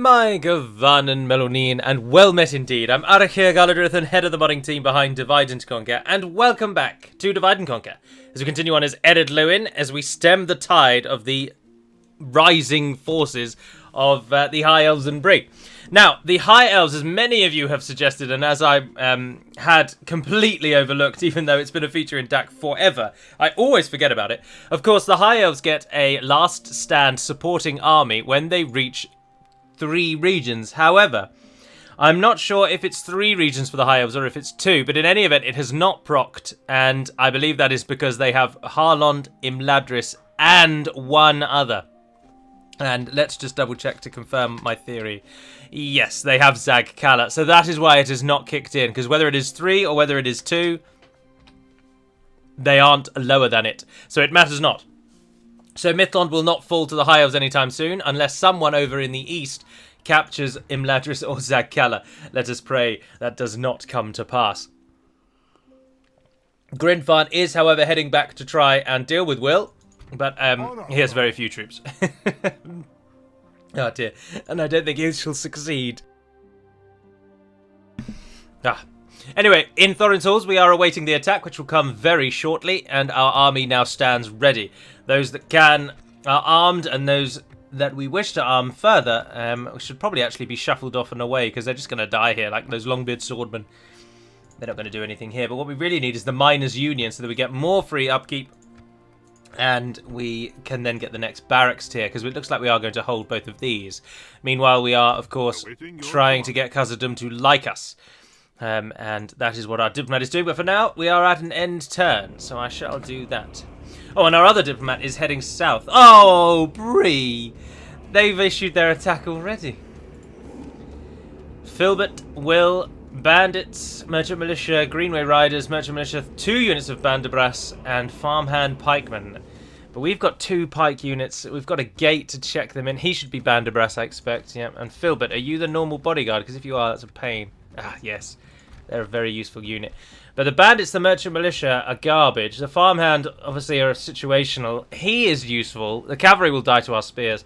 My Gavan and Melonin, and well met indeed. I'm Arachir Galadrithan, head of the modding team behind Divide and Conquer, and welcome back to Divide and Conquer, as we continue on as Ered Luin, as we stem the tide of the rising forces of the High Elves and Bree. Now, the High Elves, as many of you have suggested, and as I had completely overlooked, even though it's been a feature in DAC forever, I always forget about it. Of course, the High Elves get a last stand supporting army when they reach 3 regions. However, I'm not sure if it's 3 regions for the High Elves or if it's 2, but in any event, it has not procced, and I believe that is because they have Harlond, Imladris, and one other. And let's just double check to confirm my theory. Yes, they have Ziegler, so that is why it is not kicked in, because whether it is 3 or whether it is 2, they aren't lower than it, so it matters not. So Mithlond will not fall to the High Elves anytime soon, unless someone over in the east captures Imladris or Ziegler. Let us pray that does not come to pass. Grindvarn is, however, heading back to try and deal with Will, but he has very few troops. Oh dear, and I don't think he shall succeed. Anyway, in Thorin's halls we are awaiting the attack, which will come very shortly, and our army now stands ready. Those that can are armed, and those that we wish to arm further should probably actually be shuffled off and away, because they're just going to die here, like those Longbeard swordmen. They're not going to do anything here, but what we really need is the Miners' Union, so that we get more free upkeep, and we can then get the next barracks tier, because it looks like we are going to hold both of these. Meanwhile, we are, of course, trying to get Khazad-dûm to like us. And that is what our diplomat is doing, but for now, we are at an end turn, so I shall do that. Oh, and our other diplomat is heading south. Oh, Bree! They've issued their attack already. Filbert, Will, Bandits, Merchant Militia, Greenway Riders, Merchant Militia, 2 units of Bandabras, and Farmhand Pikemen. But we've got 2 pike units. We've got a gate to check them in. He should be Bandabras, I expect. Yeah. And Filbert, are you the normal bodyguard? Because if you are, that's a pain. Ah, yes. They're a very useful unit. But the bandits, the merchant militia, are garbage. The farmhand, obviously, are situational. He is useful. The cavalry will die to our spears.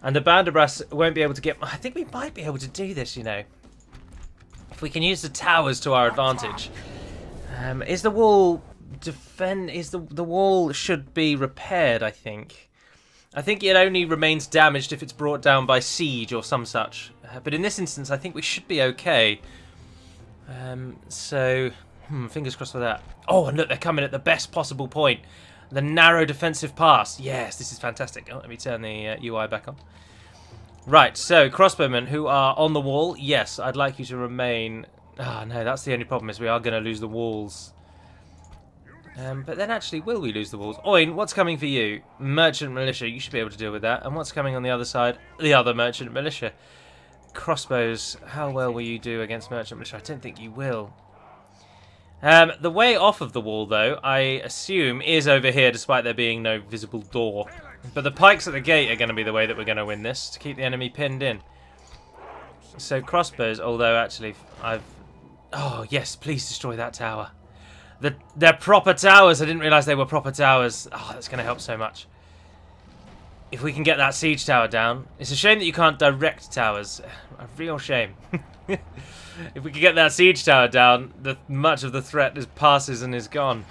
And the bandabras won't be able to get... I think we might be able to do this, you know. If we can use the towers to our advantage. Is the wall... the wall should be repaired, I think. I think it only remains damaged if it's brought down by siege or some such. But in this instance, I think we should be okay. Fingers crossed for that. Oh, and look, they're coming at the best possible point. The narrow defensive pass. Yes, this is fantastic. Oh, let me turn the UI back on. Right, so crossbowmen who are on the wall. Yes, I'd like you to remain. Ah, no, that's the only problem, is we are going to lose the walls. But then actually, will we lose the walls? Oin, what's coming for you? Merchant militia, you should be able to deal with that. And what's coming on the other side? The other merchant militia. Crossbows, how well will you do against merchant militia? I don't think you will. The way off of the wall, though, I assume, is over here, despite there being no visible door. But the pikes at the gate are going to be the way that we're going to win this, to keep the enemy pinned in. So crossbows, although actually Oh, yes, please destroy that tower. They're proper towers. I didn't realise they were proper towers. Oh, that's going to help so much. If we can get that siege tower down. It's a shame that you can't direct towers. A real shame. If we can get that siege tower down, much of the threat passes and is gone.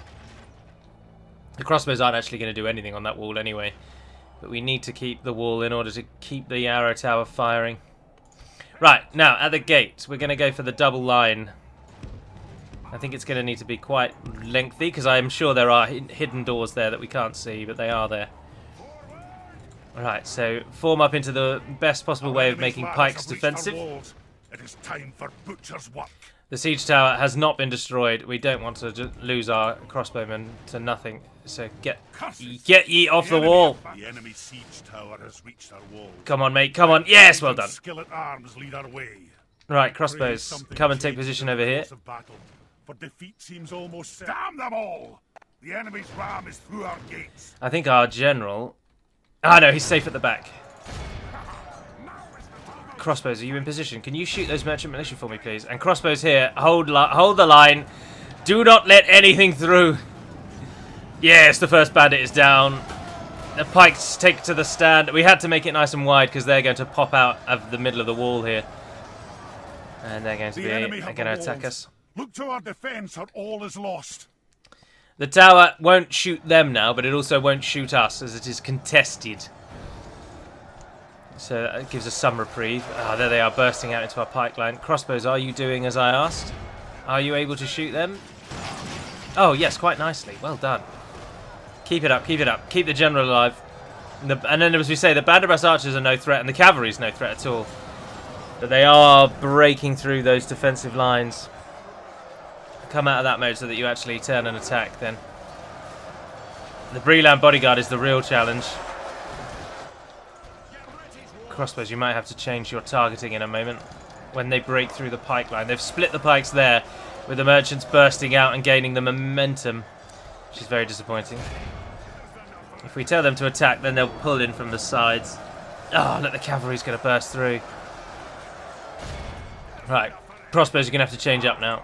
The crossbows aren't actually going to do anything on that wall anyway. But we need to keep the wall in order to keep the arrow tower firing. Right, now, at the gate, we're going to go for the double line. I think it's going to need to be quite lengthy, because I'm sure there are hidden doors there that we can't see, but they are there. Alright, so form up into the best possible way of making pikes defensive. It is time for butcher's work. The siege tower has not been destroyed. We don't want to lose our crossbowmen to nothing. So get ye off the wall. The enemy siege tower has reached our wall. Come on, mate. Come on. Yes, well done. Skillet arms lead our way. Right, crossbows. Come and take position over here. For defeat seems almost certain. Damn them all! The enemy's ram is through our gates. I think our general... Ah, no, he's safe at the back. Crossbows, are you in position? Can you shoot those merchant militia for me, please? And crossbows here. Hold the line. Do not let anything through. Yes, the first bandit is down. The pikes take to the stand. We had to make it nice and wide because they're going to pop out of the middle of the wall here. And they're going to attack us. Look to our defense or all is lost. The tower won't shoot them now, but it also won't shoot us as it is contested. So that gives us some reprieve. Ah, there they are, bursting out into our pike line. Crossbows, are you doing as I asked? Are you able to shoot them? Oh, yes, quite nicely. Well done. Keep it up, keep it up. Keep the general alive. And then, as we say, the Banderbrass archers are no threat, and the cavalry is no threat at all. But they are breaking through those defensive lines. Come out of that mode so that you actually turn and attack, then. The Breeland bodyguard is the real challenge. Crossbows, you might have to change your targeting in a moment when they break through the pike line. They've split the pikes there, with the merchants bursting out and gaining the momentum, which is very disappointing. If we tell them to attack, then they'll pull in from the sides. Oh, look, the cavalry's going to burst through. Right, crossbows are going to have to change up now.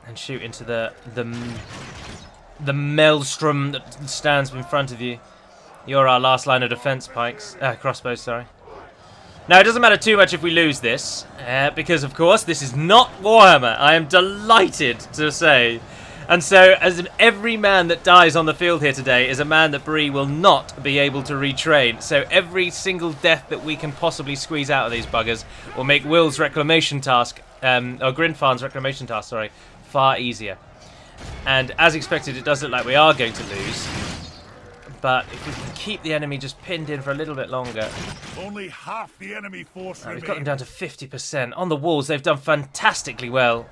And shoot into the maelstrom that stands in front of you. You're our last line of defense, pikes. Crossbows, sorry. Now, it doesn't matter too much if we lose this, because, of course, this is not Warhammer. I am delighted to say. And so, as every man that dies on the field here today is a man that Bree will not be able to retrain. So every single death that we can possibly squeeze out of these buggers will make Will's reclamation task, or Grinfarn's reclamation task, sorry, far easier. And as expected, it does look like we are going to lose. But if we can keep the enemy just pinned in for a little bit longer. Only half the enemy force We've got them down to 50%. On the walls, they've done fantastically well.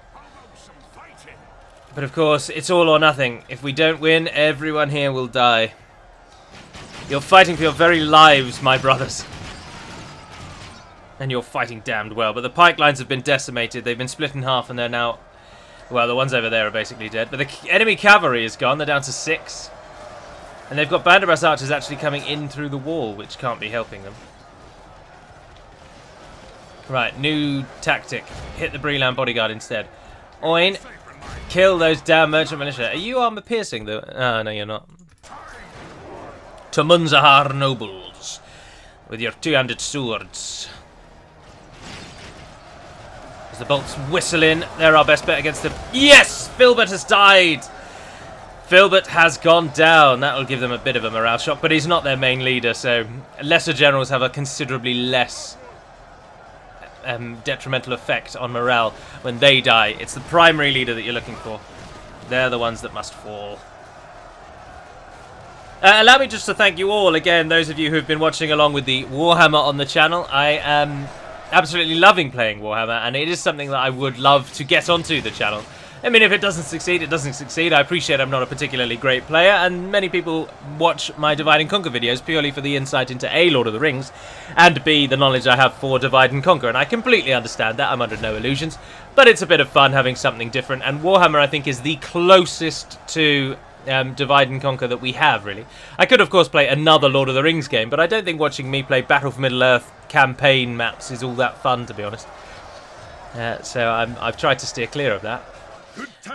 But of course, it's all or nothing. If we don't win, everyone here will die. You're fighting for your very lives, my brothers. And you're fighting damned well. But the pike lines have been decimated. They've been split in half and they're now... Well, the ones over there are basically dead. But the enemy cavalry is gone. They're down to 6. And they've got Banderbrass archers actually coming in through the wall, which can't be helping them. Right, new tactic. Hit the Breeland bodyguard instead. Oin, kill those damn merchant militia. Are you armor piercing though? Oh, no, you're not. To Munzahar nobles with your 200 swords. As the bolts whistle in, they're our best bet against them. Yes! Filbert has died! Filbert has gone down. That'll give them a bit of a morale shock, but he's not their main leader, so lesser generals have a considerably less detrimental effect on morale when they die. It's the primary leader that you're looking for. They're the ones that must fall. Allow me just to thank you all again, those of you who've been watching along with the Warhammer on the channel. I am absolutely loving playing Warhammer, and it is something that I would love to get onto the channel. I mean, if it doesn't succeed, it doesn't succeed. I appreciate I'm not a particularly great player, and many people watch my Divide and Conquer videos purely for the insight into A, Lord of the Rings, and B, the knowledge I have for Divide and Conquer, and I completely understand that. I'm under no illusions, but it's a bit of fun having something different, and Warhammer, I think, is the closest to Divide and Conquer that we have, really. I could, of course, play another Lord of the Rings game, but I don't think watching me play Battle for Middle-earth campaign maps is all that fun, to be honest. So I've tried to steer clear of that.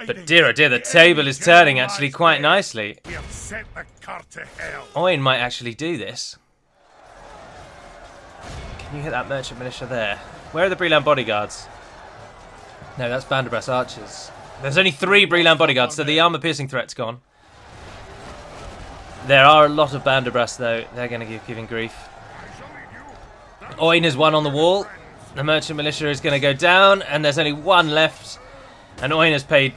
But dear oh dear, the table is turning actually quite nicely. Oin might actually do this. Can you hit that merchant militia there? Where are the Breeland bodyguards? No, that's Banderbrass archers. There's only 3 Breeland bodyguards, so the armor-piercing threat's gone. There are a lot of Banderbrass, though. They're going to give giving grief. Oin has one on the wall. The merchant militia is going to go down, and there's only 1 left. And Oin has paid...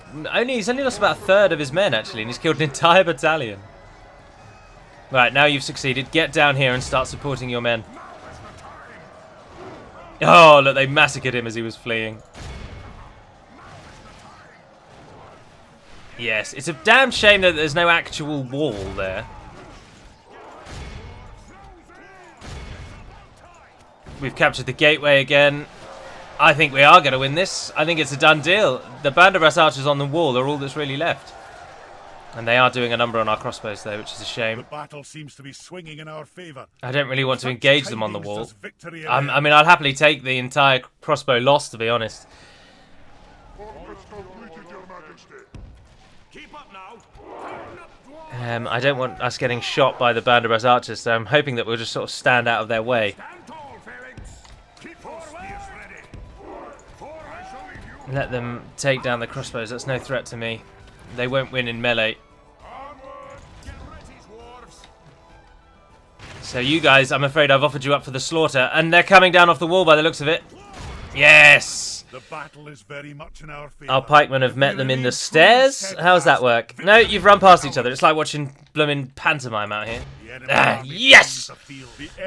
He's only lost about a third of his men, actually, and he's killed an entire battalion. Right, now you've succeeded. Get down here and start supporting your men. Oh, look, they massacred him as he was fleeing. Yes, it's a damn shame that there's no actual wall there. We've captured the gateway again. I think we are going to win this. I think it's a done deal. The Banderbrass archers on the wall are all that's really left. And they are doing a number on our crossbows, though, which is a shame. The battle seems to be swinging in our favor. I don't really want to engage them on the wall. I mean, I'll happily take the entire crossbow loss, to be honest. I don't want us getting shot by the Banderbrass archers, so I'm hoping that we'll just sort of stand out of their way. Stand tall, Phalanx. Keep your spears ready. For I shall lead you. Let them take down the crossbows. That's no threat to me. They won't win in melee. Onward. Get ready, dwarves. So you guys, I'm afraid I've offered you up for the slaughter, and they're coming down off the wall by the looks of it. Yes! The battle is very much in our favor. Our pikemen have met them in the stairs? How's that work? No, you've run past each other. It's like watching blooming pantomime out here. Yes!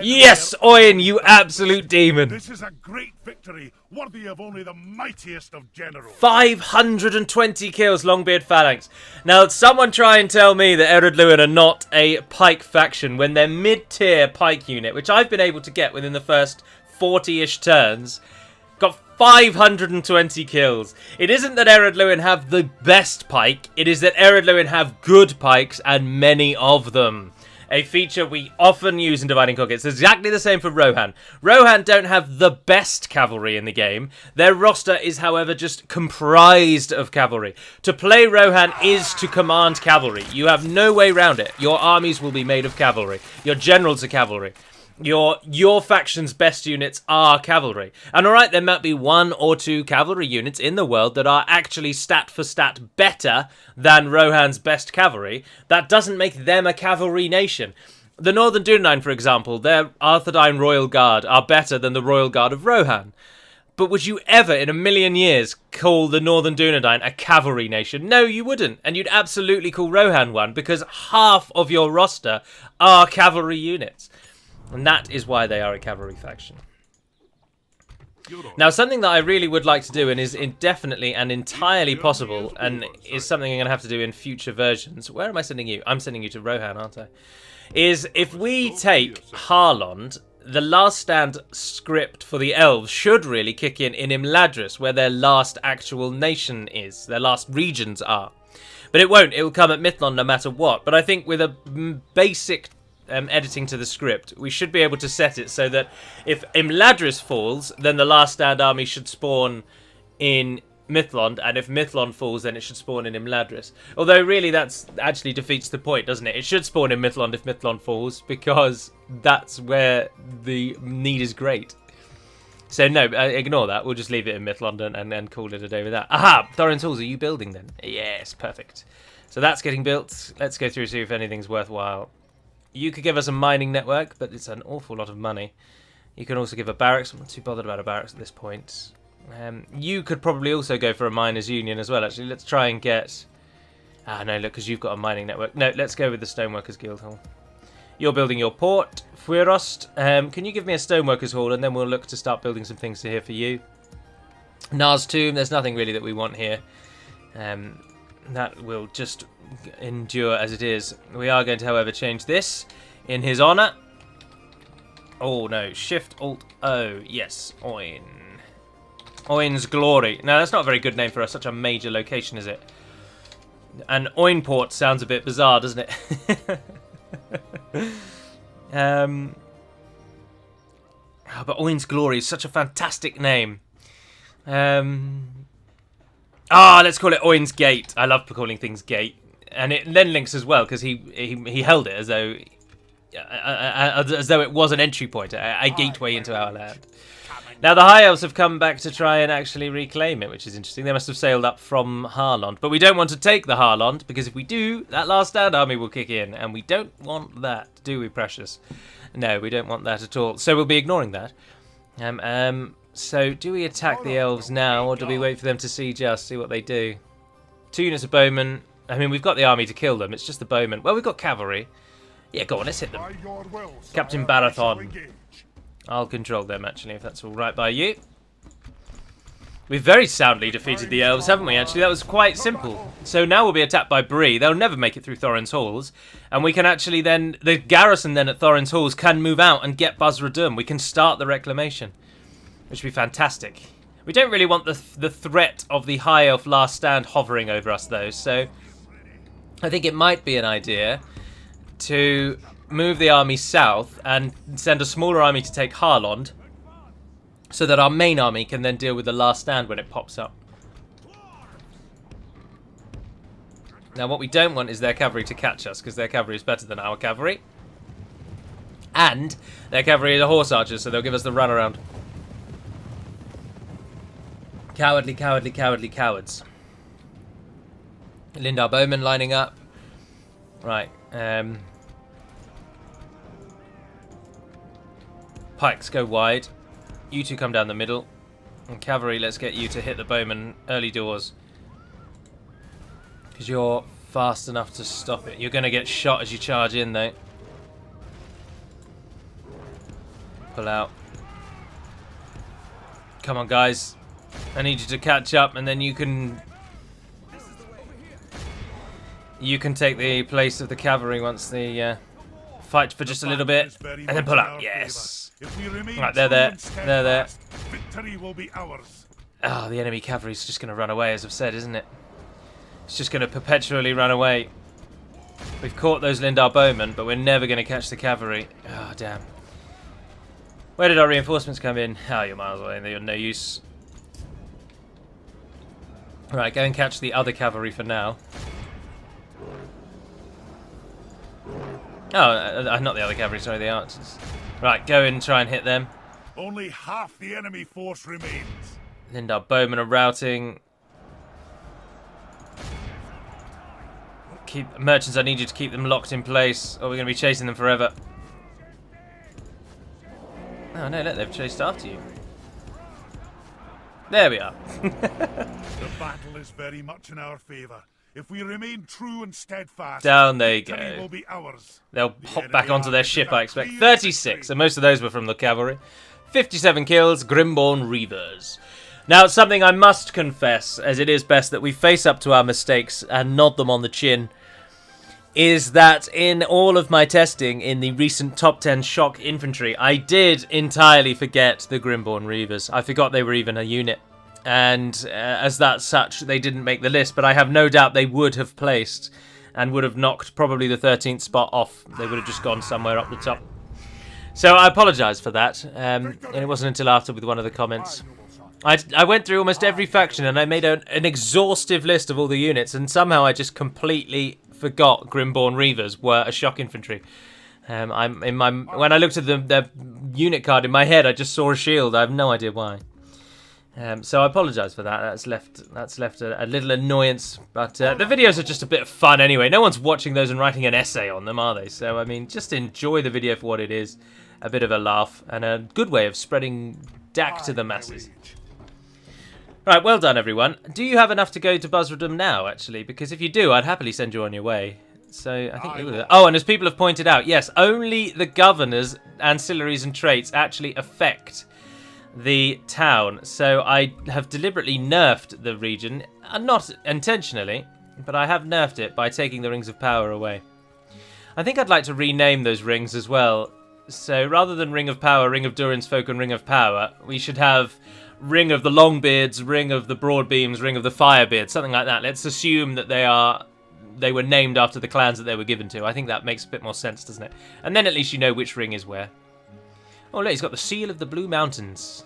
Yes, Oin, you absolute demon! This is a great victory, worthy of only the mightiest of generals. 520 kills, Longbeard Phalanx. Now, someone try and tell me that Ered Luin are not a pike faction when they're mid-tier pike unit, which I've been able to get within the first 40-ish turns. Got 520 kills. It isn't that Ered Luin have the best pike, it is that Ered Luin have good pikes and many of them. A feature we often use in Dividing Conquer. It's exactly the same for Rohan. Rohan don't have the best cavalry in the game. Their roster is, however, just comprised of cavalry. To play Rohan is to command cavalry. You have no way around it. Your armies will be made of cavalry. Your generals are cavalry. Your faction's best units are cavalry. And alright, there might be 1 or 2 cavalry units in the world that are actually stat for stat better than Rohan's best cavalry. That doesn't make them a cavalry nation. The Northern Dunedain, for example, their Arthedain Royal Guard are better than the Royal Guard of Rohan. But would you ever, in a million years, call the Northern Dunedain a cavalry nation? No, you wouldn't. And you'd absolutely call Rohan one, because half of your roster are cavalry units. And that is why they are a cavalry faction. Now, something that I really would like to do, and is definitely and entirely possible, and is something I'm going to have to do in future versions. Where am I sending you? I'm sending you to Rohan, aren't I? Is if we take Harlond, the last stand script for the elves should really kick in Imladris, where their last actual nation is. Their last regions are. But it won't. It will come at Mithlond no matter what. But I think with a basic editing to the script, we should be able to set it so that if Imladris falls, then the last stand army should spawn in Mithlond, and if Mithlond falls, then it should spawn in Imladris. Although really that's actually defeats the point, doesn't it? It should spawn in Mithlond if Mithlond falls, because that's where the need is great. So no, ignore that. We'll just leave it in Mithlond and call it a day with that. Aha! Thorin's Halls, are you building then? Yes, perfect. So that's getting built. Let's go through and see if anything's worthwhile. You could give us a mining network, but it's an awful lot of money. You can also give a barracks. I'm not too bothered about a barracks at this point. You could probably also go for a miners' union as well, actually. Let's try and get... Ah, no, look, because you've got a mining network. No, let's go with the Stoneworkers Guild Hall. You're building your port, Fuerost. Can you give me a Stoneworkers Hall, and then we'll look to start building some things here for you. Nars Tomb, there's nothing really that we want here. That will just endure as it is. We are going to, however, change this in his honour. Oh, no. Shift-Alt-O. Yes, Oin. Oin's Glory. Now, that's not a very good name for such a major location, is it? And Oinport sounds a bit bizarre, doesn't it? But Oin's Glory is such a fantastic name. Let's call it Oin's Gate. I love calling things Gate. And it then links as well, because he held it as though it was an entry point, a gateway into our land. Now, the High Elves have come back to try and actually reclaim it, which is interesting. They must have sailed up from Harlond. But we don't want to take the Harlond, because if we do, that last stand army will kick in. And we don't want that, do we, Precious? No, we don't want that at all. So we'll be ignoring that. So do we attack the Elves now, or do we wait for them to siege us, see what they do? 2 units of bowmen. I mean, we've got the army to kill them. It's just the bowmen. Well, we've got cavalry. Yeah, go on, let's hit them. Captain Barathon. I'll control them, actually, if that's all right by you. We've very soundly defeated the Elves, haven't we, actually? That was quite simple. So now we'll be attacked by Bree. They'll never make it through Thorin's Halls. And we can actually then... The garrison then at Thorin's Halls can move out and get Buzz-Radum. We can start the reclamation, which would be fantastic. We don't really want the threat of the High Elf last stand hovering over us, though. So I think it might be an idea to move the army south and send a smaller army to take Harlond, so that our main army can then deal with the last stand when it pops up. Now, what we don't want is their cavalry to catch us, because their cavalry is better than our cavalry. And their cavalry are horse archers, so they'll give us the runaround. Cowardly, cowardly, cowardly cowards. Lindar bowmen lining up. Right. Pikes go wide. You two come down the middle. And cavalry, let's get you to hit the bowmen early doors. Because you're fast enough to stop it. You're going to get shot as you charge in, though. Pull out. Come on, guys. I need you to catch up, and then you can take the place of the cavalry once they fight for just a little bit, and then pull out. Yes. Right, they're there. They're there. Victory will be ours. Oh, the enemy cavalry's just going to run away, as I've said, isn't it? It's just going to perpetually run away. We've caught those Lindar bowmen, but we're never going to catch the cavalry. Oh, damn. Where did our reinforcements come in? Oh, you're miles away. They're no use. Right, go and catch the other cavalry for now. Oh, not the other cavalry, sorry, the archers. Right, go and try and hit them. Only half the enemy force remains. Lindar bowmen are routing. Merchants, I need you to keep them locked in place, or we're going to be chasing them forever. Oh no, look, they've chased after you. There we are. The battle is very much in our favour. If we remain true and steadfast, down they victory go. Will be ours. They'll hop back onto their ship, I expect. 36, and most of those were from the cavalry. 57 kills, Grimborn Reavers. Now, something I must confess, as it is best that we face up to our mistakes and nod them on the chin, is that in all of my testing in the recent top 10 shock infantry, I did entirely forget the Grimborn Reavers. I forgot they were even a unit. And as that such, they didn't make the list, but I have no doubt they would have placed and would have knocked probably the 13th spot off. They would have just gone somewhere up the top. So I apologise for that, and it wasn't until after with one of the comments. I went through almost every faction and I made an exhaustive list of all the units, and somehow I just completely forgot Grimborn Reavers were a shock infantry. When I looked at their unit card in my head, I just saw a shield. I have no idea why. So I apologise for that. That's left a little annoyance, but the videos are just a bit of fun anyway. No one's watching those and writing an essay on them, are they? So I mean, just enjoy the video for what it is, a bit of a laugh and a good way of spreading DAC to the masses. Right, well done everyone. Do you have enough to go to Buzzardom now, actually? Because if you do, I'd happily send you on your way. So I think. Oh, and as people have pointed out, yes, only the governor's ancillaries and traits actually affect the town. So I have deliberately nerfed the region, not intentionally, but I have nerfed it by taking the rings of power away. I think I'd like to rename those rings as well. So rather than Ring of Power, Ring of Durin's Folk, and Ring of Power, we should have Ring of the Longbeards, Ring of the Broadbeams, Ring of the Firebeards, something like that. Let's assume that they were named after the clans that they were given to. I think that makes a bit more sense, doesn't it? And then at least you know which ring is where. Oh, look, he's got the Seal of the Blue Mountains.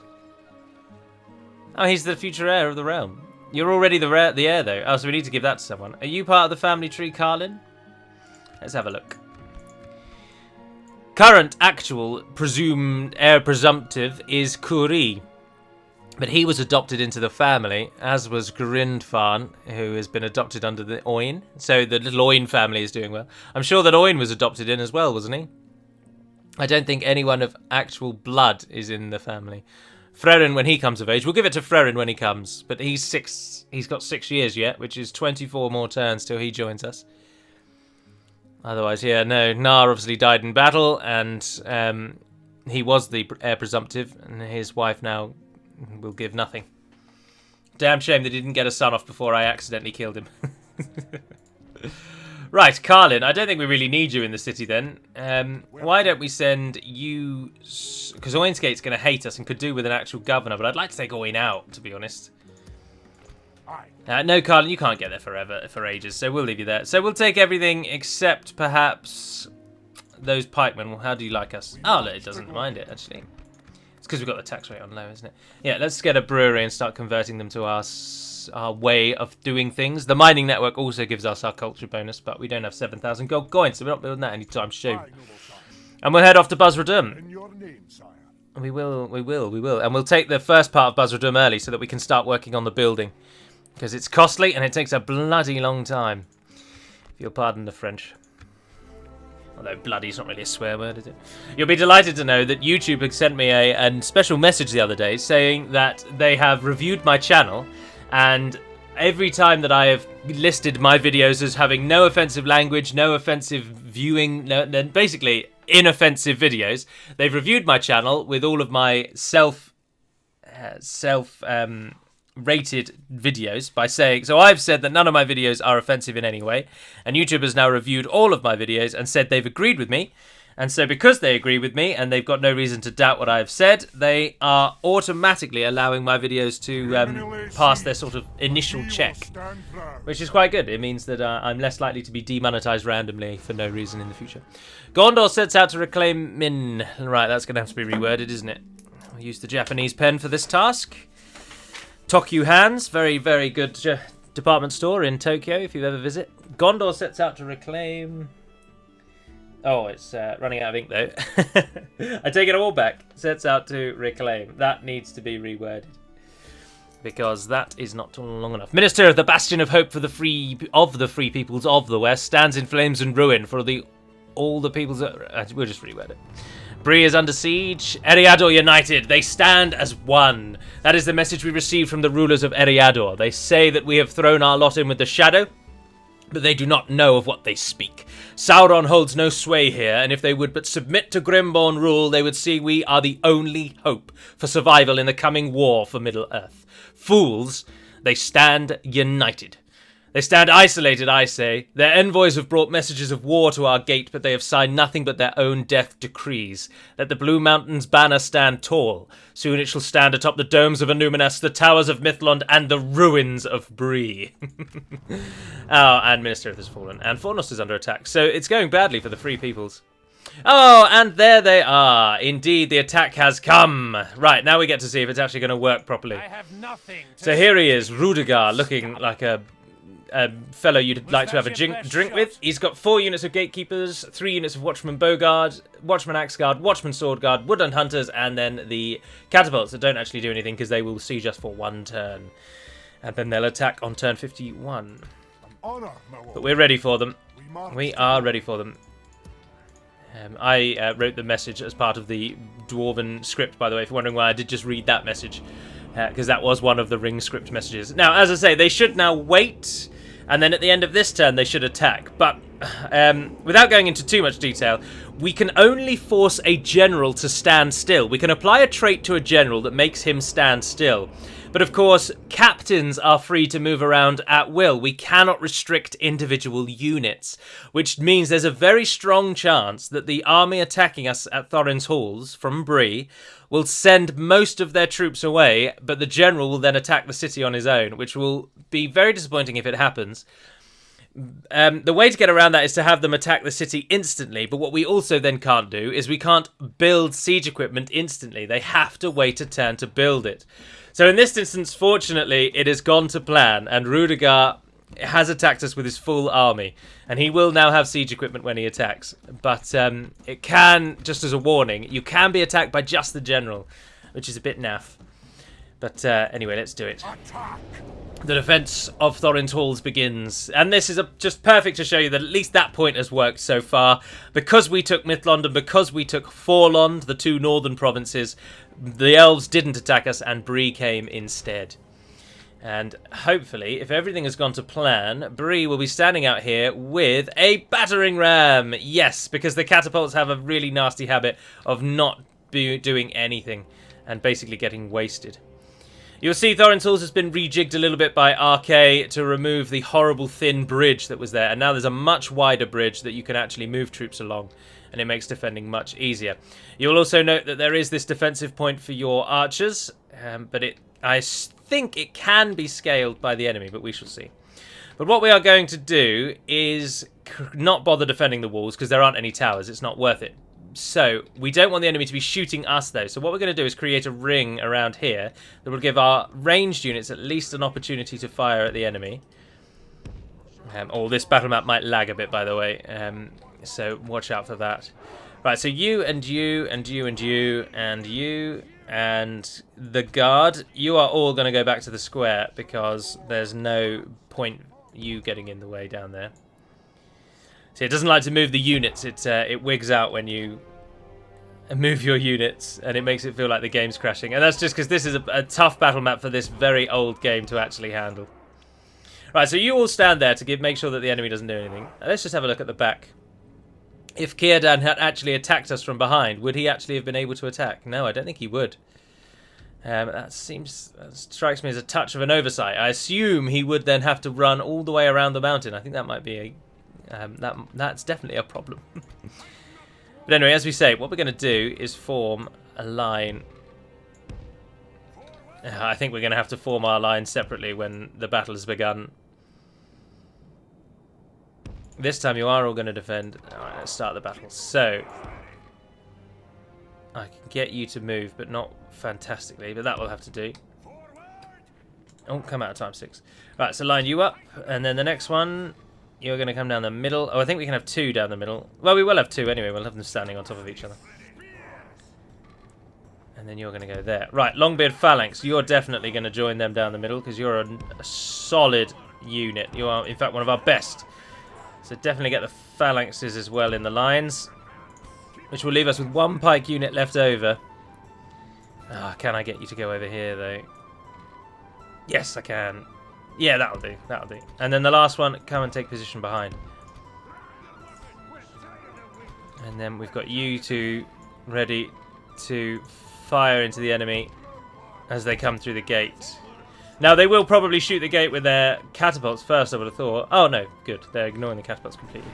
Oh, he's the future heir of the realm. You're already the heir, though. Oh, so we need to give that to someone. Are you part of the family tree, Carlin? Let's have a look. Current actual presumed heir presumptive is Kuri. But he was adopted into the family, as was Grindfarn, who has been adopted under the Oin. So the little Oin family is doing well. I'm sure that Oin was adopted in as well, wasn't he? I don't think anyone of actual blood is in the family. Frerin, when he comes of age, we'll give it to Frerin when he comes. But he's got 6 years yet, which is 24 more turns till he joins us. Otherwise, yeah, no. Nar obviously died in battle, and he was the heir presumptive, and his wife now will give nothing. Damn shame they didn't get a son off before I accidentally killed him. Right, Carlin, I don't think we really need you in the city then. Why don't we send you... Because Oinsgate's going to hate us and could do with an actual governor, but I'd like to take Oin out, to be honest. No, Carlin, you can't get there for ages, so we'll leave you there. So we'll take everything except perhaps those pikemen. Well, how do you like us? Oh, look, it doesn't mind it, actually. It's because we've got the tax rate on low, isn't it? Yeah, let's get a brewery and start converting them to our way of doing things. The mining network also gives us our culture bonus, but we don't have 7,000 gold coins, so we're not building that anytime soon. And we'll head off to Buzzradum. In your name, sire. We will. And we'll take the first part of Buzzradum early so that we can start working on the building. Because it's costly and it takes a bloody long time. If you'll pardon the French. Although bloody's not really a swear word, is it? You'll be delighted to know that YouTube had sent me a special message the other day saying that they have reviewed my channel, and every time that I have listed my videos as having no offensive language, no offensive viewing, basically inoffensive videos, they've reviewed my channel with all of my rated videos by saying, so I've said that none of my videos are offensive in any way, and YouTube has now reviewed all of my videos and said they've agreed with me, and so because they agree with me and they've got no reason to doubt what I've said, they are automatically allowing my videos to pass their sort of initial check, which is quite good. It means that I'm less likely to be demonetized randomly for no reason in the future. Gondor sets out to reclaim Min. Right, that's going to have to be reworded, isn't it? I'll use the Japanese pen for this task. Tokyu Hands, very, very good department store in Tokyo, if you ever visit. Gondor sets out to reclaim... Oh, it's running out of ink, though. I take it all back. Sets out to reclaim. That needs to be reworded. Because that is not long enough. Minister of the Bastion of Hope for the free peoples of the West stands in flames and ruin for all the peoples... we'll just reword it. Bree is under siege. Eriador united. They stand as one. That is the message we received from the rulers of Eriador. They say that we have thrown our lot in with the shadow, but they do not know of what they speak. Sauron holds no sway here, and if they would but submit to Grimborn rule, they would see we are the only hope for survival in the coming war for Middle-earth. Fools, they stand united. They stand isolated, I say. Their envoys have brought messages of war to our gate, but they have signed nothing but their own death decrees. Let the Blue Mountain's banner stand tall. Soon it shall stand atop the domes of Annúminas, the towers of Mithlond, and the ruins of Bree. Oh, and Minister has fallen. And Fornost is under attack, so it's going badly for the Free Peoples. Oh, and there they are. Indeed, the attack has come. Right, now we get to see if it's actually going to work properly. I have nothing to So here he is, Rudiger, looking like a fellow you'd like to have a drink with. He's got 4 units of gatekeepers, 3 units of watchman bowguard, watchman axeguard, watchman swordguard, woodland hunters, and then the catapults that don't actually do anything because they will siege us for 1 turn. And then they'll attack on turn 51. But we're ready for them. We are ready for them. I wrote the message as part of the Dwarven script, by the way, if you're wondering why I did just read that message. Because that was one of the ring script messages. Now, as I say, they should now wait, and then at the end of this turn they should attack. But without going into too much detail, we can only force a general to stand still. We can apply a trait to a general that makes him stand still. But of course, captains are free to move around at will. We cannot restrict individual units, which means there's a very strong chance that the army attacking us at Thorin's Halls from Bree will send most of their troops away, but the general will then attack the city on his own, which will be very disappointing if it happens. The way to get around that is to have them attack the city instantly, but what we also then can't do is we can't build siege equipment instantly. They have to wait a turn to build it. So in this instance, fortunately, it has gone to plan, and Rudiger has attacked us with his full army, and he will now have siege equipment when he attacks. But it can, just as a warning, you can be attacked by just the general, which is a bit naff. But anyway, let's do it. The defense of Thorin's Halls begins, and this is just perfect to show you that at least that point has worked so far. Because we took Mithlond and because we took Forlond, the 2 northern provinces, the elves didn't attack us and Bree came instead. And hopefully, if everything has gone to plan, Bree will be standing out here with a battering ram. Yes, because the catapults have a really nasty habit of not doing anything and basically getting wasted. You'll see Thorin's Halls has been rejigged a little bit by RK to remove the horrible thin bridge that was there. And now there's a much wider bridge that you can actually move troops along. And it makes defending much easier. You'll also note that there is this defensive point for your archers. But I think it can be scaled by the enemy, but we shall see. But what we are going to do is not bother defending the walls because there aren't any towers. It's not worth it. So, we don't want the enemy to be shooting us, though. So what we're going to do is create a ring around here that will give our ranged units at least an opportunity to fire at the enemy. This battle map might lag a bit, by the way. So watch out for that. Right, so you and you and you and you and you and the guard, you are all going to go back to the square because there's no point you getting in the way down there. See, it doesn't like to move the units. It wigs out when you move your units, and it makes it feel like the game's crashing. And that's just because this is a tough battle map for this very old game to actually handle. Right, so you all stand there to make sure that the enemy doesn't do anything. Let's just have a look at the back. If Círdan had actually attacked us from behind, would he actually have been able to attack? No, I don't think he would. That strikes me as a touch of an oversight. I assume he would then have to run all the way around the mountain. I think that might be that's definitely a problem. But anyway, as we say, what we're going to do is form a line. I think we're going to have to form our line separately when the battle has begun. This time you are all going to defend. Alright, let's start the battle. So, I can get you to move, but not fantastically, but that will have to do. Oh, come out of time 6. Right, so line you up, and then the next one, you're going to come down the middle. Oh, I think we can have 2 down the middle. Well, we will have 2 anyway. We'll have them standing on top of each other. And then you're going to go there. Right, Longbeard Phalanx, you're definitely going to join them down the middle because you're a solid unit. You are, in fact, one of our best. So definitely get the phalanxes as well in the lines, which will leave us with 1 pike unit left over. Can I get you to go over here, though? Yes, I can. Yeah, that'll do. That'll do. And then the last one, come and take position behind. And then we've got you two ready to fire into the enemy as they come through the gate. Now, they will probably shoot the gate with their catapults first, I would have thought. Oh, no. Good. They're ignoring the catapults completely.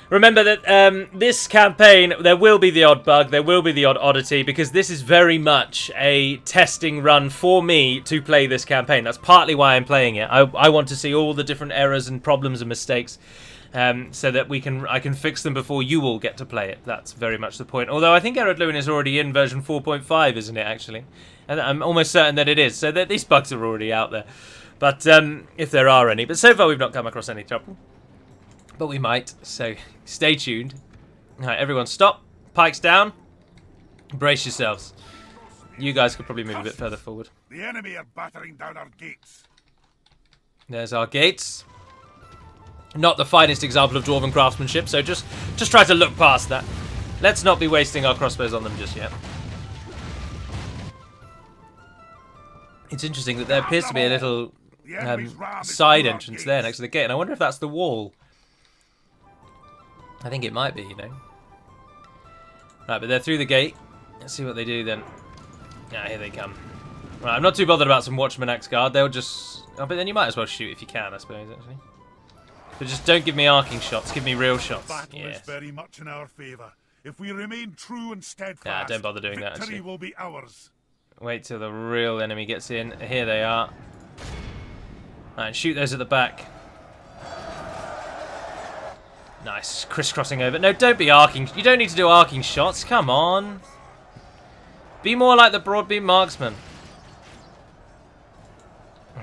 Remember that this campaign, there will be the odd bug, there will be the odd oddity, because this is very much a testing run for me to play this campaign. That's partly why I'm playing it. I want to see all the different errors and problems and mistakes so that I can fix them before you all get to play it. That's very much the point. Although I think Ered Luin is already in version 4.5, isn't it, actually? And I'm almost certain that it is, so that these bugs are already out there. But if there are any. But so far we've not come across any trouble. But we might, so stay tuned. Alright, everyone stop. Pikes down. Brace yourselves. You guys could probably move a bit further forward. The enemy are battering down our gates. There's our gates. Not the finest example of dwarven craftsmanship, so just try to look past that. Let's not be wasting our crossbows on them just yet. It's interesting that there appears to be a little side entrance there next to the gate, and I wonder if that's the wall. I think it might be, you know. Right, but they're through the gate. Let's see what they do then. Ah, here they come. Right, I'm not too bothered about some Watchman Axe Guard. They'll just... Oh, but then you might as well shoot if you can, I suppose, actually. But just don't give me arcing shots. Give me real shots. Battle is very much in our favour. If we remain true and steadfast, don't bother doing that, victory actually. will be ours. Wait till the real enemy gets in. Here they are. Right, shoot those at the back. Nice. Crisscrossing over. No, don't be arcing. You don't need to do arcing shots. Come on. Be more like the broadbeam marksman.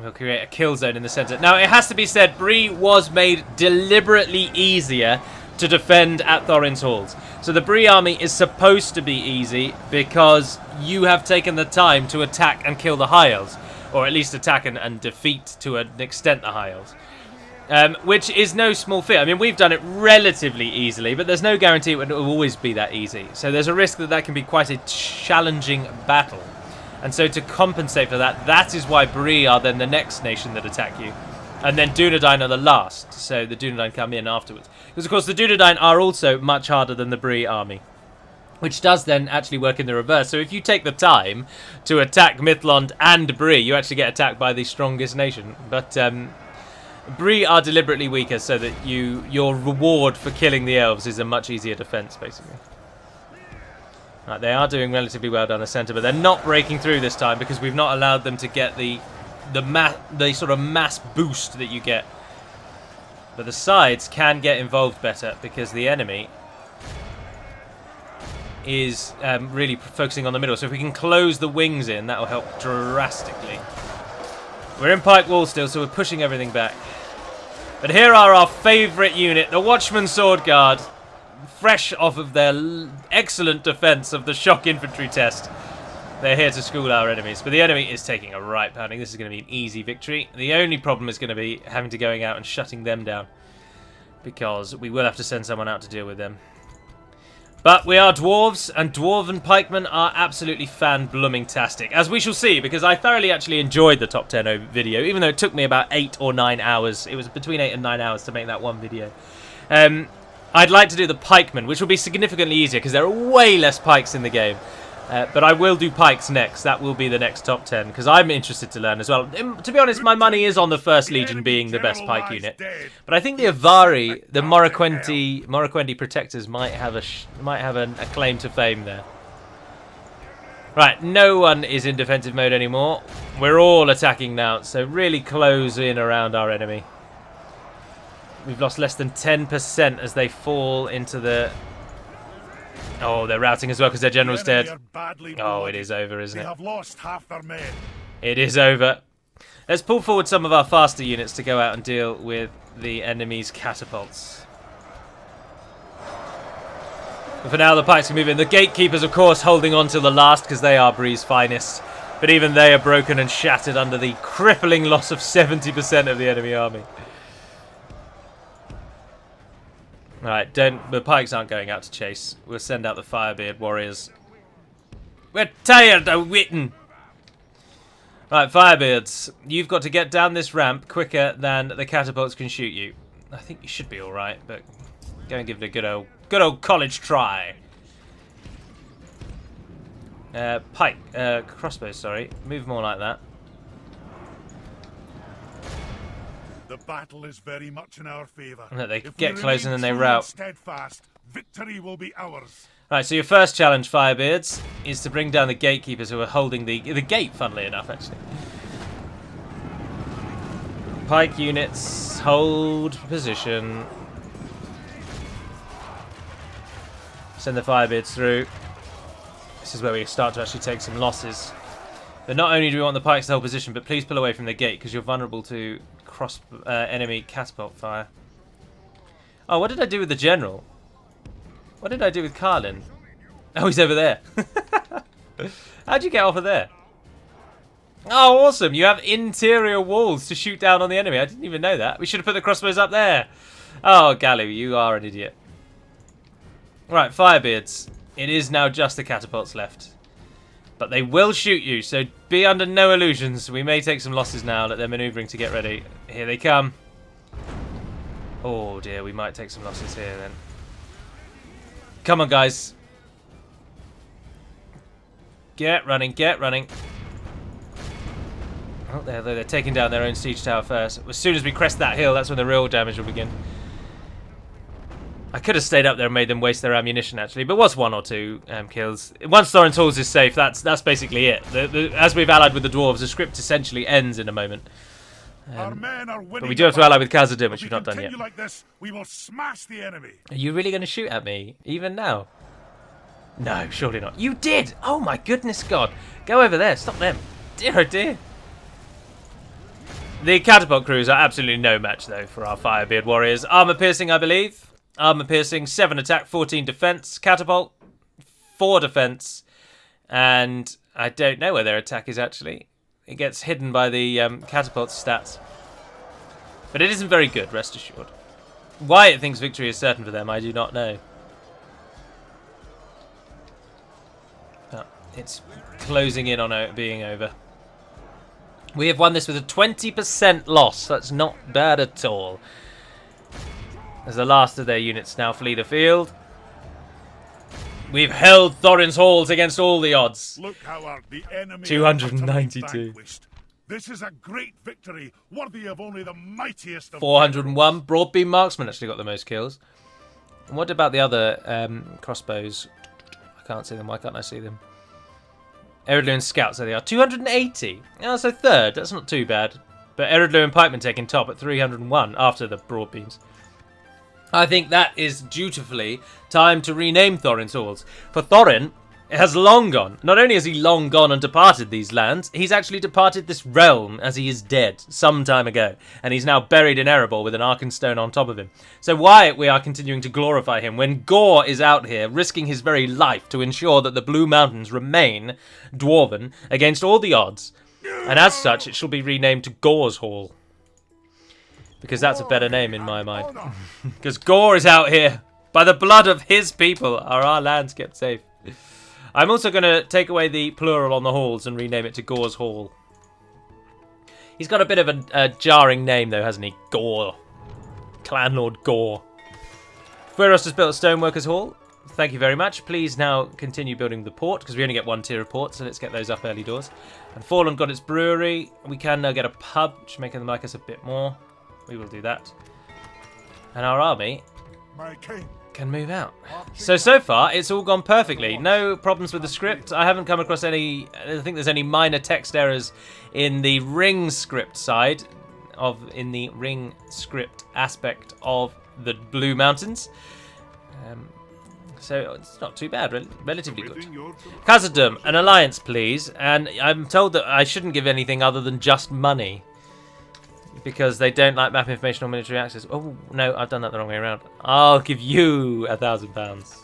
We'll create a kill zone in the centre. Now, it has to be said, Bree was made deliberately easier to defend at Thorin's halls. So the Bree army is supposed to be easy because you have taken the time to attack and kill the High Elves. Or at least attack and defeat to an extent the High Elves. Which is no small feat. I mean, we've done it relatively easily, but there's no guarantee it will always be that easy. So there's a risk that that can be quite a challenging battle. And so to compensate for that, that is why Bree are then the next nation that attack you. And then Dunedain are the last. So the Dunedain come in afterwards. Because, of course, the Dunedain are also much harder than the Bree army. Which does then actually work in the reverse. So if you take the time to attack Mithlond and Bree, you actually get attacked by the strongest nation. But Bree are deliberately weaker so that your reward for killing the elves is a much easier defense, basically. Right, they are doing relatively well down the centre, but they're not breaking through this time because we've not allowed them to get the sort of mass boost that you get. But the sides can get involved better because the enemy is really focusing on the middle. So if we can close the wings in, that will help drastically. We're in pike wall still, so we're pushing everything back. But here are our favourite unit, the Watchman Sword Guard, fresh off of their excellent defence of the shock infantry test. They're here to school our enemies, but the enemy is taking a right pounding. This is going to be an easy victory. The only problem is going to be having to going out and shutting them down, because we will have to send someone out to deal with them. But we are dwarves, and dwarven pikemen are absolutely fan-blooming-tastic, as we shall see, because I thoroughly actually enjoyed the top 10 video, even though it took me about 8 or 9 hours. It was between 8 and 9 hours to make that one video. I'd like to do the pikemen, which will be significantly easier, because there are way less pikes in the game. But I will do pikes next. That will be the next top 10, because I'm interested to learn as well. To be honest, my money is on the 1st Legion being the best pike unit. But I think the Avari, the Morroquendi Protectors might have a claim to fame there. Right, no one is in defensive mode anymore. We're all attacking now, so really close in around our enemy. We've lost less than 10% as they fall into the... Oh, they're routing as well because their general's dead. Oh, it is over, isn't it? They have lost half their men. It is over. Let's pull forward some of our faster units to go out and deal with the enemy's catapults. But for now, the pikes can move in. The gatekeepers, of course, holding on till the last because they are Bree's finest. But even they are broken and shattered under the crippling loss of 70% of the enemy army. Alright, the pikes aren't going out to chase. We'll send out the Firebeard warriors. We're tired of waiting. Right, Firebeards, you've got to get down this ramp quicker than the catapults can shoot you. I think you should be alright, but go and give it a good old college try. Crossbows, sorry. Move more like that. The battle is very much in our favour. No, they get close and then they rout. Steadfast, victory will be ours. Right, so your first challenge, Firebeards, is to bring down the gatekeepers who are holding the gate, funnily enough, actually. Pike units, hold position. Send the Firebeards through. This is where we start to actually take some losses. But not only do we want the pikes to hold position, but please pull away from the gate because you're vulnerable to enemy catapult fire. Oh, what did I do with the general? What did I do with Carlin? Oh, he's over there. How'd you get off of there? Oh, awesome. You have interior walls to shoot down on the enemy. I didn't even know that. We should have put the crossbows up there. Oh, Gallu, you are an idiot. Right, Firebeards. It is now just the catapults left. But they will shoot you, so be under no illusions. We may take some losses now that they're manoeuvring to get ready. Here they come. Oh dear, we might take some losses here then. Come on, guys. Get running, get running. Oh, they're taking down their own siege tower first. As soon as we crest that hill, that's when the real damage will begin. I could have stayed up there and made them waste their ammunition, actually, but what's 1 or 2 kills? Once Thorin's Halls is safe, that's basically it. As we've allied with the dwarves, the script essentially ends in a moment. Our men are winning, but we do have to ally with Khazad-dûm, which we've not done yet. Like this, we will smash the enemy. Are you really going to shoot at me, even now? No, surely not. You did! Oh my goodness God. Go over there, stop them. Dear oh dear. The catapult crews are absolutely no match, though, for our Firebeard warriors. Armour piercing, I believe. Armour piercing, 7 attack, 14 defense. Catapult, 4 defense. And I don't know where their attack is, actually. It gets hidden by the catapult stats. But it isn't very good, rest assured. Why it thinks victory is certain for them, I do not know. But it's closing in on it being over. We have won this with a 20% loss. That's not bad at all. As the last of their units now flee the field. We've held Thorin's Halls against all the odds. Look how the enemy 292. This is a great victory, worthy of only the mightiest of 401. Broadbeam marksman actually got the most kills. And what about the other crossbows? I can't see them. Why can't I see them? Ered Luin scouts, there they are. 280. Oh, so third. That's not too bad. But Ered Luin pikemen taking top at 301 after the broadbeams. I think that is dutifully time to rename Thorin's halls. For Thorin has long gone. Not only has he long gone and departed these lands, he's actually departed this realm as he is dead some time ago. And he's now buried in Erebor with an Arkenstone on top of him. So why we are continuing to glorify him when Gore is out here risking his very life to ensure that the Blue Mountains remain dwarven against all the odds. And as such, it shall be renamed to Gore's Hall. Because that's a better name in my mind. Because Gore is out here. By the blood of his people are our lands kept safe. I'm also going to take away the plural on the halls and rename it to Gore's Hall. He's got a bit of a jarring name though, hasn't he? Gore. Clanlord Gore. Fueros has built a Stoneworkers Hall. Thank you very much. Please now continue building the port, because we only get 1 tier of port, so let's get those up early doors. And Fallen got its brewery. We can now get a pub, which making them like us a bit more. We will do that. And our army can move out. So far, it's all gone perfectly. No problems with the script. I haven't come across any... I think there's any minor text errors in the ring script side, in the ring script aspect of the Blue Mountains. So it's not too bad, relatively good. Khazad-dûm, an alliance, please. And I'm told that I shouldn't give anything other than just money, because they don't like map information or military access. Oh, no, I've done that the wrong way around. I'll give you £1,000.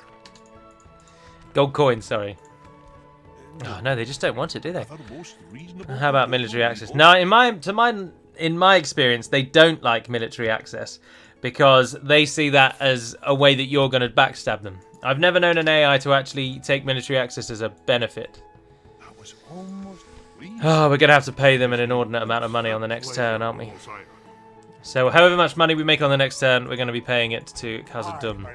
Gold coins, sorry. Oh, no, they just don't want it, do they? How about military access? Now, in my experience, they don't like military access because they see that as a way that you're going to backstab them. I've never known an AI to actually take military access as a benefit. Oh, we're going to have to pay them an inordinate amount of money on the next turn, aren't we? So however much money we make on the next turn, we're going to be paying it to Khazad-dûm.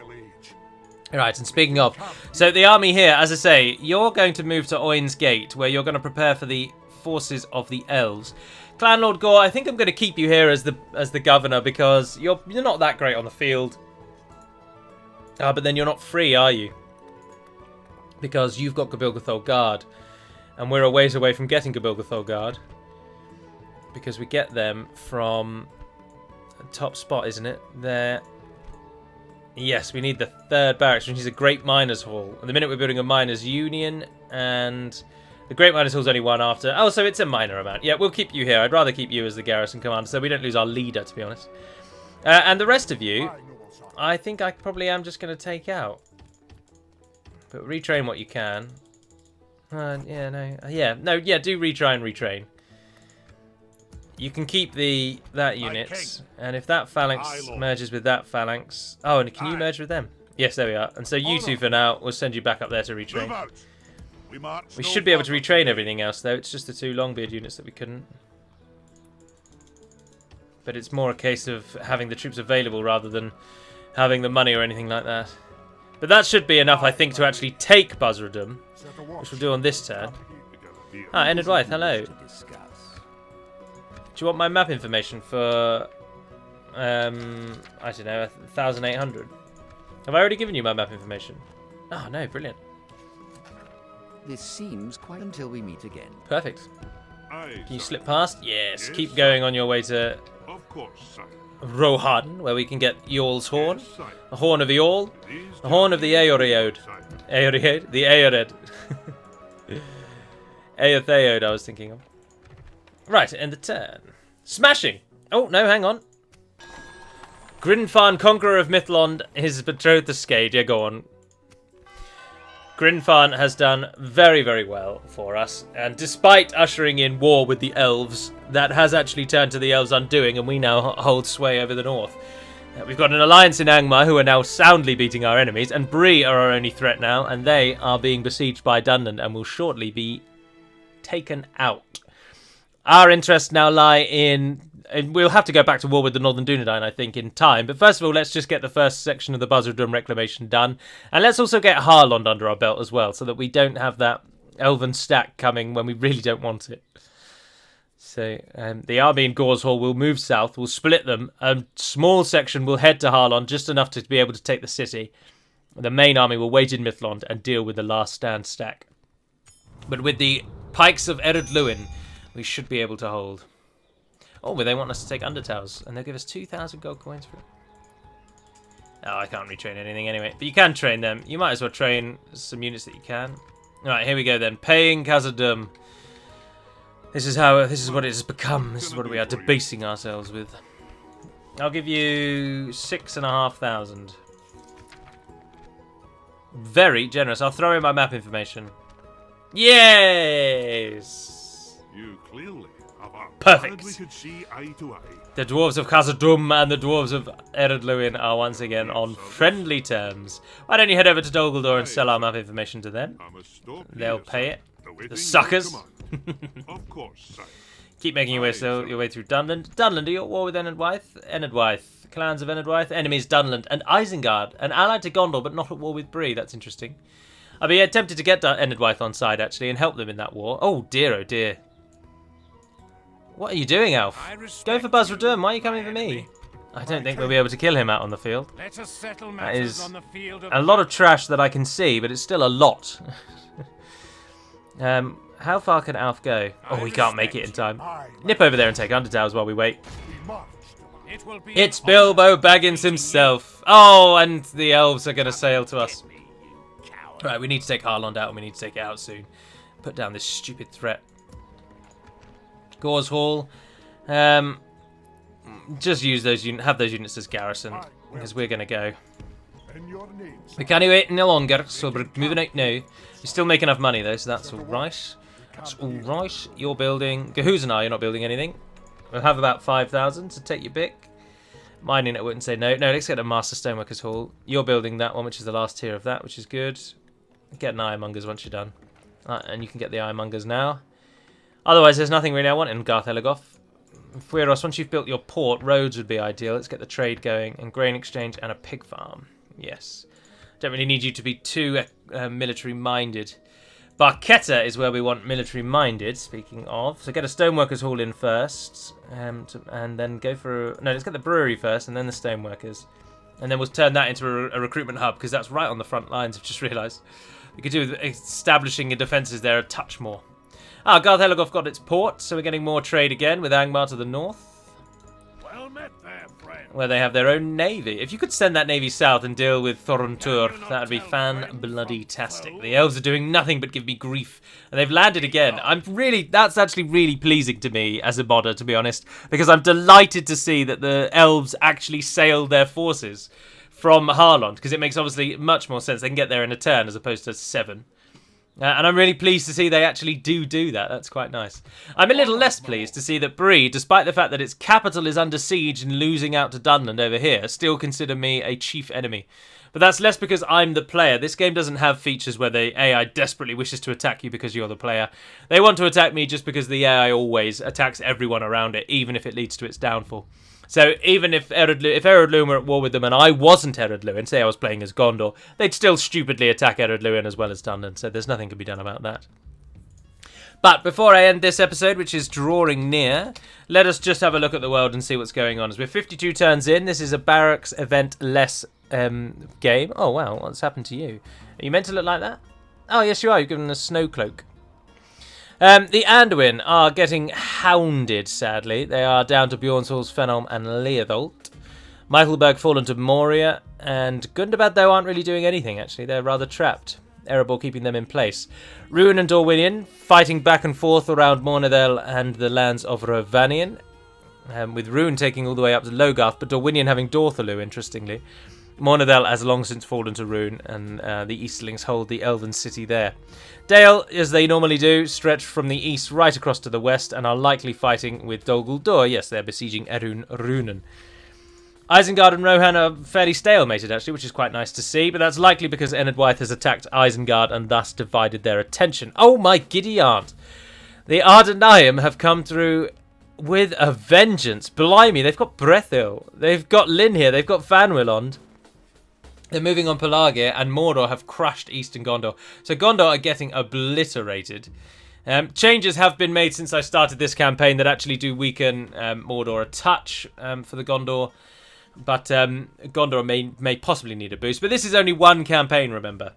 Alright, and speaking of, so the army here, as I say, you're going to move to Oin's Gate, where you're going to prepare for the forces of the elves. Clanlord Gore, I think I'm going to keep you here as the governor, because you're not that great on the field. But then you're not free, are you? Because you've got Gabilgathol Guard. And we're a ways away from getting Gabilgathol Guard. Because we get them from the top spot, isn't it? There. Yes, we need the 3rd barracks, which is a Great Miners' Hall. At the minute we're building a Miners' Union, and the Great Miners' Hall's only one after. Oh, so it's a minor amount. Yeah, we'll keep you here. I'd rather keep you as the garrison commander, so we don't lose our leader, to be honest. And the rest of you, I think I probably am just going to take out. But retrain what you can. Do retry and retrain. You can keep that unit, and if that phalanx merges with that phalanx... Oh, and can you merge with them? Yes, there we are. And so you two for now, we'll send you back up there to retrain. We should be able to retrain everything else, though. It's just the 2 Longbeard units that we couldn't. But it's more a case of having the troops available rather than having the money or anything like that. But that should be enough, I think, to actually take Buzzardum, which we'll do on this turn. Ered Luin, hello. Do you want my map information for, I don't know, 1,800? Have I already given you my map information? Oh, no, brilliant. This seems quite until we meet again. Perfect. Can you slip past? Yes, keep going on your way to Rohan, where we can get Eorl's horn. The horn of Eorl. The horn of the Eoreod. Eoreod? The Eored. Eotheod I was thinking of. Right, end the turn. Smashing! Oh, no, hang on. Grinfarn, conqueror of Mithlond, his betrothed to Skade. Yeah, go on. Grinfarn has done very, very well for us, and despite ushering in war with the elves, that has actually turned to the elves' undoing, and we now hold sway over the north. We've got an alliance in Angmar, who are now soundly beating our enemies, and Bree are our only threat now, and they are being besieged by Dunland and will shortly be taken out. Our interests now lie in... And we'll have to go back to war with the Northern Dunedain, I think, in time. But first of all, let's just get the first section of the Buzzardum reclamation done. And let's also get Harlond under our belt as well, so that we don't have that Elven stack coming when we really don't want it. So the army in Gore's Hall will move south. We'll split them. A small section will head to Harlond, just enough to be able to take the city. The main army will wait in Mithlond and deal with the last stand stack. But with the pikes of Ered Luin, we should be able to hold. Oh, but they want us to take Undertales, and they'll give us 2,000 gold coins for it. Oh, I can't retrain anything anyway. But you can train them. You might as well train some units that you can. Alright, here we go then. Paying Khazad-dûm. This is what it has become. This is what we are debasing ourselves with. I'll give you 6,500. Very generous. I'll throw in my map information. Yes! You clearly have a Perfect. we could see eye to eye. The dwarves of Khazad-dûm and the dwarves of Ered Luin are once again on friendly terms. Why don't you head over to Dol Guldur and sell our map information to them? They'll pay it. The suckers. Of course, sire. Keep making your way through Dunland. Dunland, are you at war with Enedwaith? Enedwaith. Clans of Enedwaith. Enemies Dunland and Isengard. An allied to Gondor, but not at war with Bree. That's interesting. I'd be tempted to get Enedwaith on side, actually, and help them in that war. Oh, dear, oh, dear. What are you doing, Alf? Go for Buzz Radurn. Why are you coming for me? I don't think we'll be able to kill him out on the field. That is a lot of trash that I can see, but it's still a lot. How far can Alf go? Oh, we can't make it in time. Nip over there and take Undertales while we wait. It's Bilbo Baggins himself. Oh, and the elves are going to sail to us. Right, we need to take Harlond out, and we need to take it out soon. Put down this stupid threat. Gores Hall. Just use those have those units as garrison, because we're going to go. We can't wait no longer, so we're moving out now. We still make enough money though, so that's alright. That's alright. You're building. Gahoos and you're not building anything. We'll have about 5,000, so take your pick. Mining, I wouldn't say no. No, let's get a Master Stoneworkers Hall. You're building that one, which is the last tier of that, which is good. Get an Ironmongers once you're done. And you can get the Ironmongers now. Otherwise, there's nothing really I want in Garth Elegoth. Fueros, once you've built your port, roads would be ideal. Let's get the trade going, and grain exchange and a pig farm. Yes. Don't really need you to be too military-minded. Barchetta is where we want military-minded, speaking of. So get a Stoneworkers Hall in first, and then go for... No, let's get the brewery first, and then the Stoneworkers. And then we'll turn that into a recruitment hub, because that's right on the front lines, I've just realised. We could do with establishing the defences there a touch more. Ah, Garth Elegoth got its port, so we're getting more trade again with Angmar to the north. Well met there, friend. Where they have their own navy. If you could send that navy south and deal with Thorin, that would be fan-bloody-tastic. The elves are doing nothing but give me grief. And they've landed again. That's actually really pleasing to me as a modder, to be honest. Because I'm delighted to see that the elves actually sailed their forces from Harlond. Because it makes obviously much more sense. They can get there in a turn as opposed to 7. And I'm really pleased to see they actually do that. That's quite nice. I'm a little less pleased to see that Bree, despite the fact that its capital is under siege and losing out to Dunland over here, still consider me a chief enemy. But that's less because I'm the player. This game doesn't have features where the AI desperately wishes to attack you because you're the player. They want to attack me just because the AI always attacks everyone around it, even if it leads to its downfall. So even if Ered Luin were at war with them and I wasn't Ered Luin, say I was playing as Gondor, they'd still stupidly attack Ered Luin as well as Dunland, so there's nothing can be done about that. But before I end this episode, which is drawing near, let us just have a look at the world and see what's going on. As we're 52 turns in, this is a barracks event-less game. Oh wow, what's happened to you? Are you meant to look like that? Oh yes you are, you're given a snow cloak. The Anduin are getting hounded, sadly. They are down to Bjornshall's, Fenholm and Leotholt. Michelberg fallen to Moria, and Gundabad, though, aren't really doing anything, actually. They're rather trapped. Erebor keeping them in place. Ruin and Dorwinion fighting back and forth around Mornethel and the lands of Rovanion, with Ruin taking all the way up to Logarth, but Dorwinion having Dorthalu, interestingly. Mornethel has long since fallen to Ruin, and the Eastlings hold the Elven city there. Dale, as they normally do, stretch from the east right across to the west, and are likely fighting with Dol Guldur. Yes, they're besieging Erun Runen. Isengard and Rohan are fairly stalemated, actually, which is quite nice to see, but that's likely because Enedwaith has attacked Isengard and thus divided their attention. Oh my giddy aunt! The Ardenayim have come through with a vengeance. Blimey, they've got Brethil, they've got Lyn here, they've got Fanwilond. They're moving on Pelargir, and Mordor have crushed Eastern Gondor. So Gondor are getting obliterated. Changes have been made since I started this campaign that actually do weaken Mordor a touch for the Gondor. But Gondor may possibly need a boost. But this is only one campaign, remember.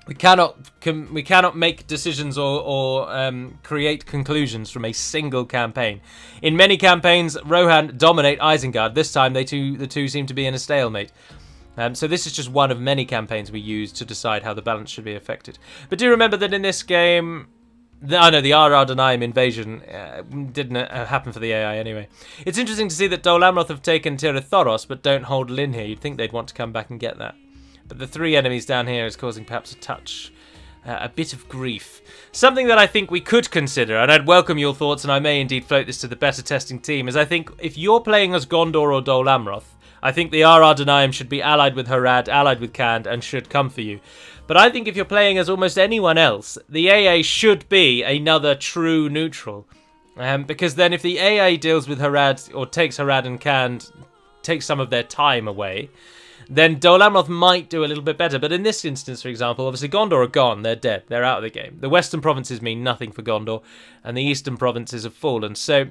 We cannot make decisions or create conclusions from a single campaign. In many campaigns, Rohan dominate Isengard. This time, the two seem to be in a stalemate. So this is just one of many campaigns we use to decide how the balance should be affected. But do remember that in this game, the RR Denaim invasion didn't happen for the AI anyway. It's interesting to see that Dol Amroth have taken Tirith but don't hold Lynn here. You'd think they'd want to come back and get that. But the 3 enemies down here is causing perhaps a bit of grief. Something that I think we could consider, and I'd welcome your thoughts, and I may indeed float this to the better testing team, is I think if you're playing as Gondor or Dol Amroth, I think the RR Denaim should be allied with Harad, allied with Khand, and should come for you. But I think if you're playing as almost anyone else, the AA should be another true neutral. Because then if the AA deals with Harad, or takes Harad and Khand, takes some of their time away, then Dol Amroth might do a little bit better. But in this instance, for example, obviously Gondor are gone. They're dead. They're out of the game. The western provinces mean nothing for Gondor, and the eastern provinces have fallen. So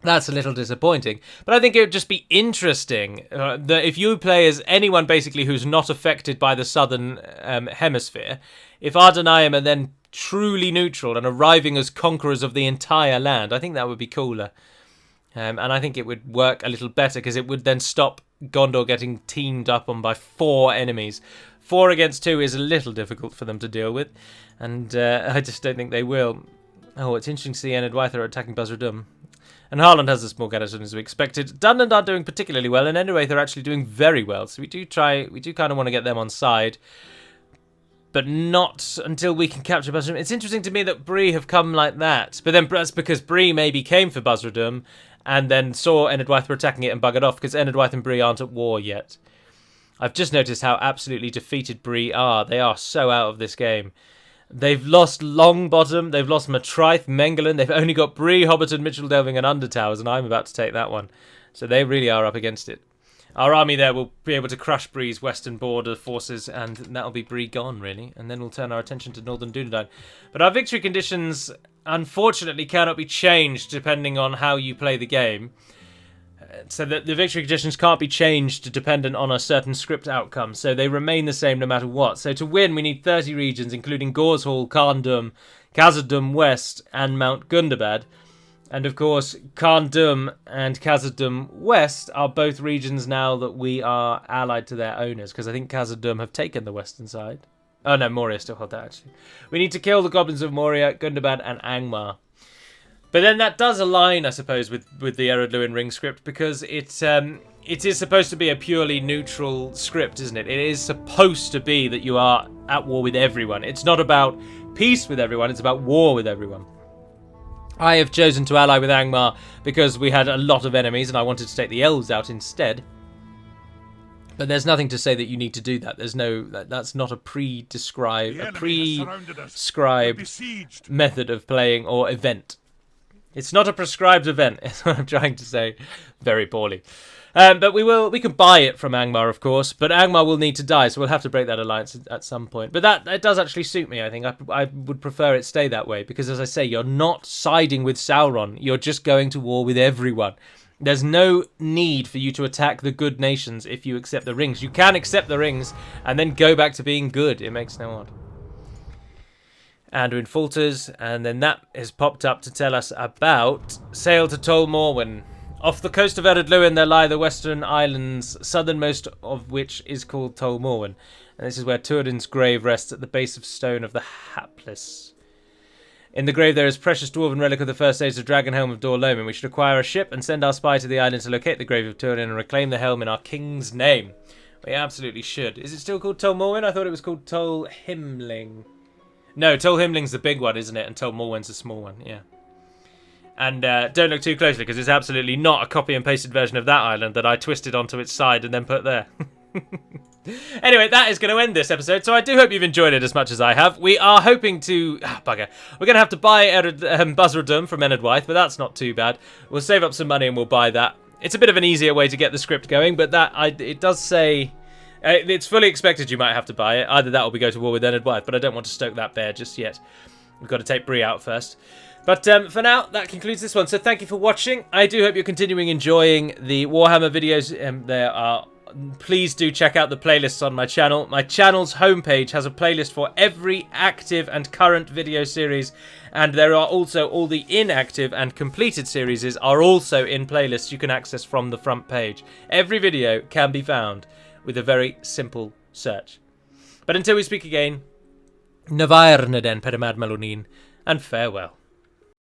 that's a little disappointing. But I think it would just be interesting that if you play as anyone basically who's not affected by the southern hemisphere, if Ardenaim are then truly neutral and arriving as conquerors of the entire land, I think that would be cooler. And I think it would work a little better because it would then stop Gondor getting teamed up on by 4 enemies. 4 against 2 is a little difficult for them to deal with, and I just don't think they will. Oh, it's interesting to see Ered Luin are attacking Buzzardum. And Haaland has a small garrison as we expected. Dunland aren't doing particularly well, and Enderwraith are actually doing very well. So we do kind of want to get them on side, but not until we can capture Buzzardum. It's interesting to me that Bree have come like that, but then that's because Bree maybe came for Buzzardum and then saw Ered Luin were attacking it and buggered off, because Ered Luin and Bree aren't at war yet. I've just noticed how absolutely defeated Bree are. They are so out of this game. They've lost Longbottom, they've lost Matraith, Mengelin, they've only got Bree, Hobbiton, Mitchell Delving and Undertowers, and I'm about to take that one. So they really are up against it. Our army there will be able to crush Bree's western border forces, and that'll be Bree gone, really. And then we'll turn our attention to Northern Dunedain. But our victory conditions, unfortunately, cannot be changed depending on how you play the game. So that the victory conditions can't be changed dependent on a certain script outcome, so they remain the same no matter what. So to win, we need 30 regions, including Gorshall, Carndum, Khazad-dûm West, and Mount Gundabad. And of course, Carndum and Khazad-dûm West are both regions now that we are allied to their owners, because I think Khazad-dûm have taken the western side. Oh no, Moria still hold that, actually. We need to kill the goblins of Moria, Gundabad, and Angmar. But then that does align, I suppose, with the Ered Luin ring script, because it is supposed to be a purely neutral script, isn't it? It is supposed to be that you are at war with everyone. It's not about peace with everyone, it's about war with everyone. I have chosen to ally with Angmar because we had a lot of enemies and I wanted to take the elves out instead. But there's nothing to say that you need to do that. That's not a prescribed method of playing or event. It's not a prescribed event, is what I'm trying to say very poorly. But we can buy it from Angmar, of course, but Angmar will need to die, so we'll have to break that alliance at some point. But that does actually suit me, I think. I would prefer it stay that way, because as I say, you're not siding with Sauron, you're just going to war with everyone. There's no need for you to attack the good nations if you accept the rings. You can accept the rings and then go back to being good. It makes no odds. Anduin falters, and then that is popped up to tell us about sail to Tol Morwen. Off the coast of Ered Luin there lie the western islands, southernmost of which is called Tol Morwen. And this is where Turin's grave rests at the base of stone of the Hapless. In the grave there is precious dwarven relic of the first age of Dragon Helm of Dor Lomin. We should acquire a ship and send our spy to the island to locate the grave of Turin and reclaim the helm in our king's name. We absolutely should. Is it still called Tol Morwen? I thought it was called Tol Himling. No, Tol Himling's the big one, isn't it? And Tol Morwen's the small one, yeah. And don't look too closely, because it's absolutely not a copy and pasted version of that island that I twisted onto its side and then put there. Anyway, that is going to end this episode, so I do hope you've enjoyed it as much as I have. We are hoping to... bugger. We're going to have to buy Buzzardum from Ered Luin, but that's not too bad. We'll save up some money and we'll buy that. It's a bit of an easier way to get the script going, but it does say... it's fully expected you might have to buy it. Either that or we go to war with Ered Luin, but I don't want to stoke that bear just yet. We've got to take Bree out first. But for now, that concludes this one. So thank you for watching. I do hope you're continuing enjoying the Warhammer videos. Please do check out the playlists on my channel. My channel's homepage has a playlist for every active and current video series. And there are also all the inactive and completed series are also in playlists you can access from the front page. Every video can be found with a very simple search. But until we speak again, Navairnaden Pedamad Melonin, and farewell.